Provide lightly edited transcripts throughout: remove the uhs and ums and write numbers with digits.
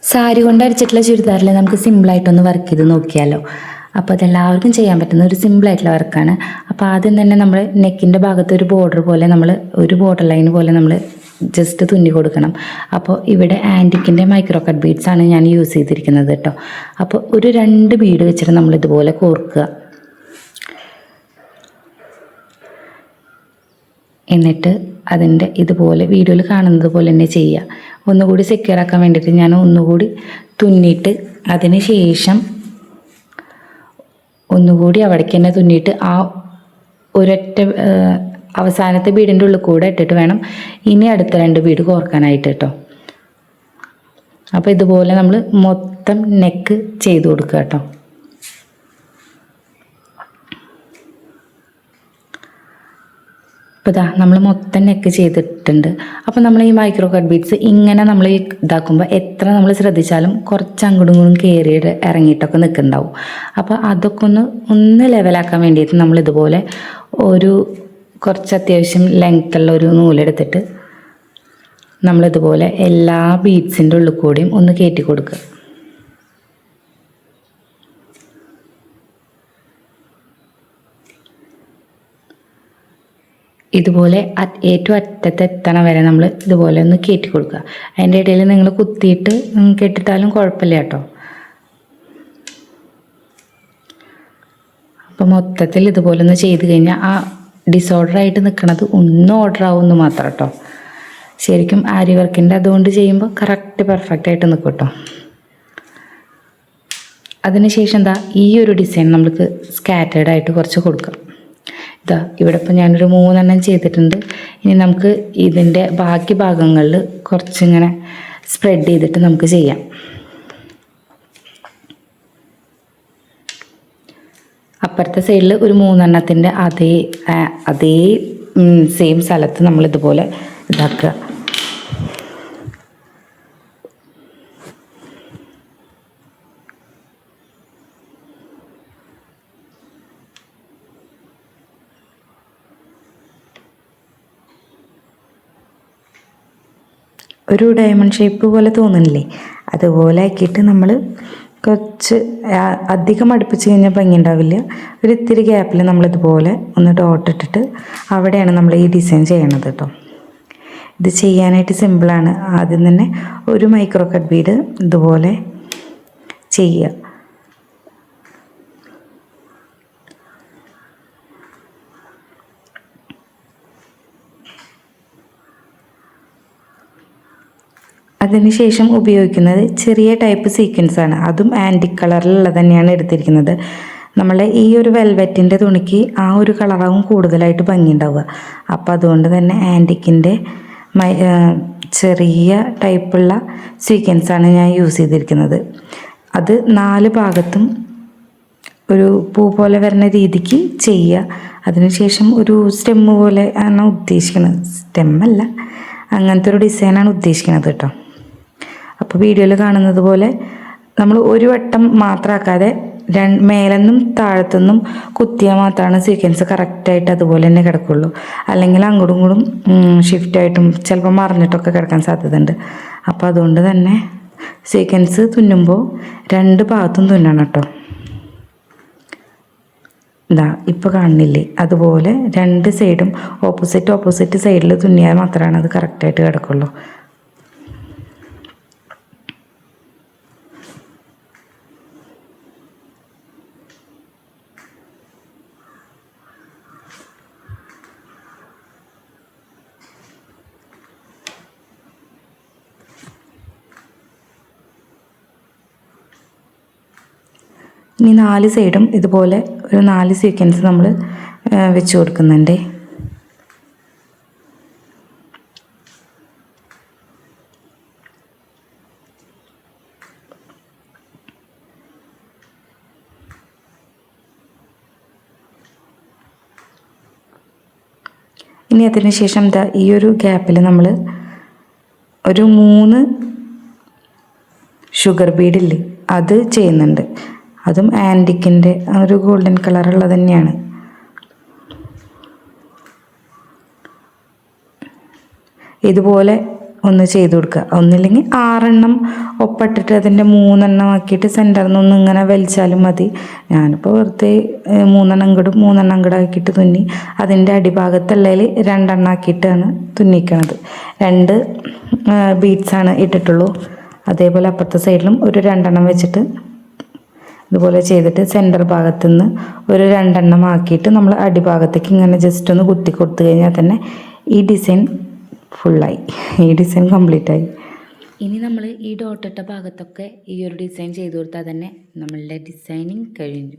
സാരി കൊണ്ട് അടിച്ചിട്ടുള്ള ചുരിദാറിൽ നമുക്ക് സിമ്പിളായിട്ടൊന്ന് വർക്ക് ചെയ്ത് നോക്കിയാലോ. അപ്പോൾ അതെല്ലാവർക്കും ചെയ്യാൻ പറ്റുന്ന ഒരു സിമ്പിളായിട്ടുള്ള വർക്കാണ്. അപ്പോൾ ആദ്യം തന്നെ നമ്മൾ നെക്കിൻ്റെ ഭാഗത്ത് ഒരു ബോർഡർ പോലെ ഒരു ബോർഡർ ലൈൻ പോലെ നമ്മൾ ജസ്റ്റ് തുന്നി കൊടുക്കണം. അപ്പോൾ ഇവിടെ ആൻറ്റിക്കിൻ്റെ മൈക്രോ കട്ട് ബീഡ്സാണ് ഞാൻ യൂസ് ചെയ്തിരിക്കുന്നത് കേട്ടോ. അപ്പോൾ ഒരു 2 ബീഡ് വെച്ചിട്ട് നമ്മൾ ഇതുപോലെ കോർക്കുക. എന്നിട്ട് അതിൻ്റെ ഇതുപോലെ വീഡിയോയിൽ കാണുന്നത് പോലെ തന്നെ ചെയ്യുക. ഒന്നുകൂടി സെക്യൂർ ആക്കാൻ വേണ്ടിയിട്ട് ഞാൻ ഒന്നുകൂടി തുന്നിയിട്ട് അതിന് ശേഷം ഒന്നുകൂടി അവിടേക്ക് തന്നെ തുന്നിയിട്ട് ആ ഒരൊറ്റ അവസാനത്തെ ബീഡിൻ്റെ ഉള്ളിൽ കൂടെ ഇട്ടിട്ട് വേണം ഇനി അടുത്ത 2 ബീഡ് കോർക്കാനായിട്ട് കേട്ടോ. അപ്പോൾ ഇതുപോലെ നമ്മൾ മൊത്തം നെക്ക് ചെയ്ത് കൊടുക്കുക കേട്ടോ. അപ്പോൾ ഇതാ നമ്മൾ മൊത്തം നെക്ക് ചെയ്തിട്ടുണ്ട്. അപ്പോൾ നമ്മൾ ഈ മൈക്രോ കട്ട് ബീഡ്സ് ഇങ്ങനെ നമ്മൾ ഇതാക്കുമ്പോൾ എത്ര നമ്മൾ ശ്രദ്ധിച്ചാലും കുറച്ച് അങ്ങോട്ടും ഇങ്ങോട്ടും കയറിയിട്ട് ഇറങ്ങിയിട്ടൊക്കെ നിൽക്കുന്നുണ്ടാവും. അപ്പോൾ അതൊക്കെ ഒന്ന് ലെവലാക്കാൻ വേണ്ടിയിട്ട് നമ്മൾ ഇതുപോലെ കുറച്ച് അത്യാവശ്യം ലെങ്ത്തുള്ള ഒരു നൂലെടുത്തിട്ട് നമ്മളിതുപോലെ എല്ലാ ബീഡ്സിൻ്റെ ഉള്ളിൽ കൂടിയും ഒന്ന് കയറ്റി കൊടുക്കുക. ഇതുപോലെ ഏറ്റവും അറ്റത്ത് എത്തണ വരെ നമ്മൾ ഇതുപോലെ ഒന്ന് കയറ്റി കൊടുക്കുക. അതിൻ്റെ ഇടയിൽ നിങ്ങൾ കുത്തിയിട്ട് കെട്ടിട്ടാലും കുഴപ്പമില്ല കേട്ടോ. അപ്പോൾ മൊത്തത്തിൽ ഇതുപോലെ ഒന്ന് ചെയ്ത് കഴിഞ്ഞാൽ ആ ഡിസോർഡറായിട്ട് നിൽക്കുന്നത് ഒന്ന് ഓർഡർ ആവുമെന്ന് മാത്രം കേട്ടോ. ശരിക്കും ആരി വർക്കിൻ്റെ അതുകൊണ്ട് ചെയ്യുമ്പോൾ കറക്റ്റ് പെർഫെക്റ്റ് ആയിട്ട് നിൽക്കും കേട്ടോ. അതിനുശേഷം എന്താ ഈ ഒരു ഡിസൈൻ നമുക്ക് സ്കാറ്റേർഡ് ആയിട്ട് കുറച്ച് കൊടുക്കാം. ഇവിടെ ഇപ്പോൾ ഞാനൊരു 3 എണ്ണം ചെയ്തിട്ടുണ്ട്. ഇനി നമുക്ക് ഇതിൻ്റെ ബാക്കി ഭാഗങ്ങളിൽ കുറച്ചിങ്ങനെ സ്പ്രെഡ് ചെയ്തിട്ട് നമുക്ക് ചെയ്യാം. അപ്പുറത്തെ സൈഡിൽ ഒരു 3 എണ്ണത്തിൻ്റെ അതേ സെയിം സ്ഥലത്ത് നമ്മളിതുപോലെ ഇതാക്കുക. ഒരു ഡയമണ്ട് ഷേപ്പ് പോലെ തോന്നുന്നില്ലേ, അതുപോലെ ആക്കിയിട്ട് നമ്മൾ കുറച്ച് അധികം അടുപ്പിച്ച് കഴിഞ്ഞാൽ ഭംഗി ഉണ്ടാവില്ല. ഒരു ഇത്തിരി ഗ്യാപ്പിൽ നമ്മളിതുപോലെ ഒന്ന് ഡോട്ട് ഇട്ടിട്ട് അവിടെയാണ് നമ്മൾ ഈ ഡിസൈൻ ചെയ്യണത് കേട്ടോ. ഇത് ചെയ്യാനായിട്ട് സിമ്പിളാണ്. ആദ്യം തന്നെ ഒരു മൈക്രോ കട്ട് ബീഡ് ഇതുപോലെ ചെയ്യുക. അതിനുശേഷം ഉപയോഗിക്കുന്നത് ചെറിയ ടൈപ്പ് സീക്വൻസാണ്. അതും ആൻറ്റിക് കളറിലുള്ള തന്നെയാണ് എടുത്തിരിക്കുന്നത്. നമ്മളെ ഈ ഒരു വെൽവെറ്റിൻ്റെ തുണിക്ക് ആ ഒരു കളറാവും കൂടുതലായിട്ട് ഭംഗി ഉണ്ടാവുക. അപ്പോൾ അതുകൊണ്ട് തന്നെ ആൻറ്റിക്കിൻ്റെ ചെറിയ ടൈപ്പുള്ള സീക്വൻസാണ് ഞാൻ യൂസ് ചെയ്തിരിക്കുന്നത്. അത് 4 ഭാഗത്തും ഒരു പൂ പോലെ വരുന്ന രീതിക്ക് ചെയ്യുക. അതിനുശേഷം ഒരു സ്റ്റെമ്മ് പോലെ ആണ് ഉദ്ദേശിക്കുന്നത്. സ്റ്റെമ്മല്ല, അങ്ങനത്തെ ഒരു ഡിസൈനാണ് ഉദ്ദേശിക്കുന്നത് കേട്ടോ. അപ്പോൾ വീഡിയോയിൽ കാണുന്നത് പോലെ നമ്മൾ ഒരു വട്ടം മാത്രമാക്കാതെ മേലെന്നും താഴത്തുനിന്നും കുത്തിയാൽ മാത്രമാണ് സീക്വൻസ് കറക്റ്റായിട്ട് അതുപോലെ തന്നെ കിടക്കുള്ളൂ. അല്ലെങ്കിൽ അങ്ങോട്ടും ഇങ്ങോട്ടും ഷിഫ്റ്റായിട്ടും ചിലപ്പോൾ മറിഞ്ഞിട്ടൊക്കെ കിടക്കാൻ സാധ്യതയുണ്ട്. അപ്പോൾ അതുകൊണ്ട് തന്നെ സീക്വൻസ് തുന്നുമ്പോൾ 2 ഭാഗത്തും തുന്നണം കേട്ടോ. ഇപ്പോൾ കാണുന്നില്ലേ, അതുപോലെ 2 സൈഡും ഓപ്പോസിറ്റ് സൈഡിൽ തുന്നിയാൽ മാത്രമാണ് അത് കറക്റ്റായിട്ട് കിടക്കുള്ളൂ. ഇനി 4 സൈഡും ഇതുപോലെ ഒരു 4 സീക്വൻസ് നമ്മൾ വെച്ച് കൊടുക്കുന്നുണ്ട്. ഇനി അതിന് ശേഷം ഈ ഒരു ഗ്യാപ്പിൽ നമ്മൾ ഒരു 3 ഷുഗർ ബീഡില്ലേ അത് ചെയ്യുന്നുണ്ട്. അതും ആൻറ്റിക്കിൻ്റെ ഒരു ഗോൾഡൻ കളറുള്ളത് തന്നെയാണ്. ഇതുപോലെ ഒന്ന് ചെയ്ത് കൊടുക്കുക. ഒന്നില്ലെങ്കിൽ 6 ഒപ്പിട്ടിട്ട് അതിൻ്റെ 3 ആക്കിയിട്ട് സെൻറ്ററിൽ നിന്നൊന്ന് ഇങ്ങനെ വലിച്ചാലും മതി. ഞാനിപ്പോൾ വെറുതെ 3 ഇങ്ങടും 3 ഇങ്ങടും ആക്കിയിട്ട് തുന്നി. അതിൻ്റെ അടിഭാഗത്തുള്ളതിൽ 2 ആക്കിയിട്ടാണ് തുന്നിക്കണത്. 2 ബീഡ്സാണ് ഇട്ടിട്ടുള്ളൂ. അതേപോലെ അപ്പുറത്തെ സൈഡിലും ഒരു 2 വെച്ചിട്ട് ഇതുപോലെ ചെയ്തിട്ട് സെൻറ്റർ ഭാഗത്തു നിന്ന് ഒരു 2 ആക്കിയിട്ട് നമ്മൾ അടിഭാഗത്തേക്ക് ഇങ്ങനെ ജസ്റ്റ് ഒന്ന് കുത്തി കൊടുത്തു കഴിഞ്ഞാൽ തന്നെ ഈ ഡിസൈൻ ഫുള്ളായി, ഈ ഡിസൈൻ കംപ്ലീറ്റ് ആയി. ഇനി നമ്മൾ ഈ ഡോട്ടിട്ട ഭാഗത്തൊക്കെ ഈ ഒരു ഡിസൈൻ ചെയ്ത് കൊടുത്താൽ തന്നെ നമ്മളുടെ ഡിസൈനിങ് കഴിഞ്ഞു.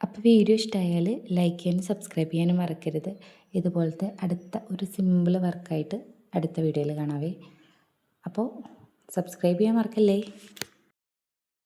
അപ്പോൾ വീഡിയോ ഇഷ്ടമായാൽ ലൈക്ക് ചെയ്യാനും സബ്സ്ക്രൈബ് ചെയ്യാനും മറക്കരുത്. ഇതുപോലത്തെ അടുത്ത ഒരു സിമ്പിൾ വർക്കായിട്ട് അടുത്ത വീഡിയോയിൽ കാണാവേ. അപ്പോൾ സബ്സ്ക്രൈബ് ചെയ്യാൻ മറക്കല്ലേ.